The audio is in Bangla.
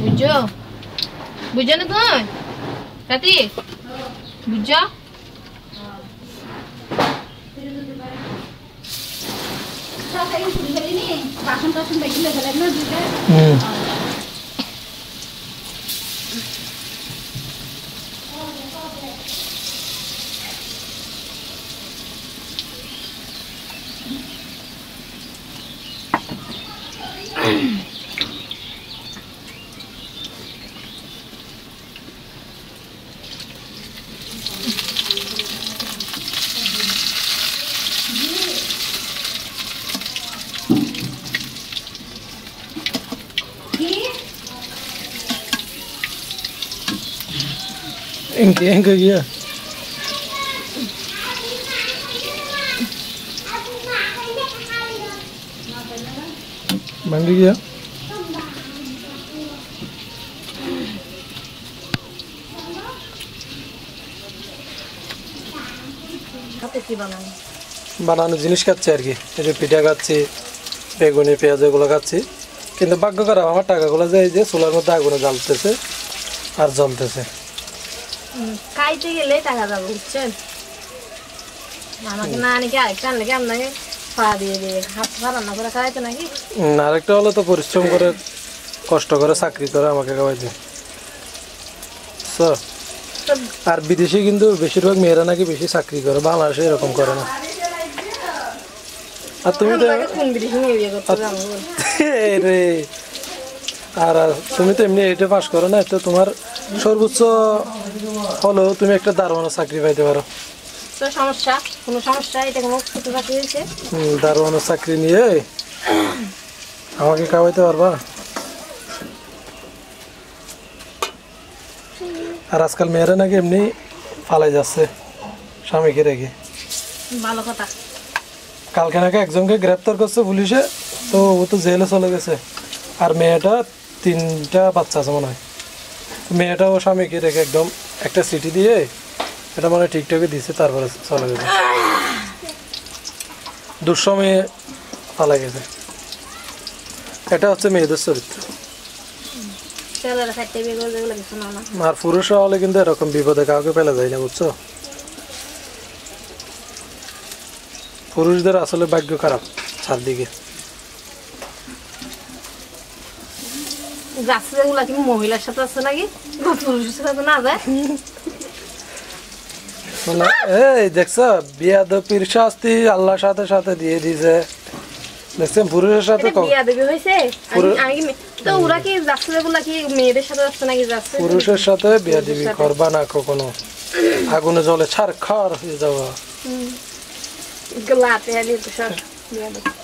বুঝছো বুঝছো না তুমি রাতি বুঝছো Engke gila. Mandi gila. বানানো জিনিস খাচ্ছি আর কি এই যে পিঠা খাচ্ছি বেগুনি পেঁয়াজ এগুলো খাচ্ছি কিন্তু ভাগ্য খারাপ আমার টাকাগুলো যায় যে চুলার মধ্যে আগুনে জ্বালতেছে আর জ্বলতেছে খাইতে গেলে টাকা যাবে বুঝছেন আমাকে না নাকি আরেকটা আনলে কি আপনাকে পা দিয়ে দিয়ে হাত রান্না করে খাওয়াইতে নাকি আরেকটা হলো তো পরিশ্রম করে কষ্ট করে চাকরি করে আমাকে খাওয়াইতে আর বিদেশে কিন্তু বেশিরভাগ মেয়েরা নাকি বেশি চাকরি করে বাংলাদেশে এরকম করে না আর তুমি তো রে আর তুমি তো এমনি এইটা পাস করো না তো তোমার সর্বোচ্চ হলো তুমি একটা দারোয়ানের চাকরি পাইতে পারো তো সমস্যা কোনো সমস্যা এটা কোনো ছোট চাকরি হয়েছে দারোয়ানের চাকরি নিয়ে আমাকে খাওয়াইতে পারবা আর আজকাল মেয়েরা নাকি এমনি ফালাই যাচ্ছে স্বামীকে রেখে ভালো কথা কালকে নাকি একজনকে গ্রেপ্তার করছে পুলিশে তো ও তো জেলে চলে গেছে আর মেয়েটা 3টা বাচ্চা আছে মনে হয় মেয়েটা ও স্বামীকে রেখে একদম একটা চিঠি দিয়ে এটা মানে ঠিকঠাকই দিছে তারপরে চলে গেছে দুঃসময়ে পালা গেছে এটা হচ্ছে মেয়েদের চরিত্র আর পুরুষরা হলে কিন্তু এরকম বিপদে কাউকে ফেলে যায় না বুঝছো পুরুষদের আসলে ভাগ্য খারাপ চারদিকে মহিলার সাথে আছে নাকি পুরুষের সাথে না যায় এই দেখছো বিয়াদবির শাস্তি আল্লাহর সাথে সাথে দিয়ে দিয়েছে দেখছেন পুরুষের সাথে বিয়াদবি হয়েছে তো ওরা কি যাচ্ছে যেগুলা কি মেয়েদের সাথে যাচ্ছে নাকি যাচ্ছে পুরুষের সাথে বিয়াদবি করবা না কখনো আগুনে জলে ছাড়খাড় হয়ে যাওয়া গলাতে হারিয়ে তো সব বিয়াদবি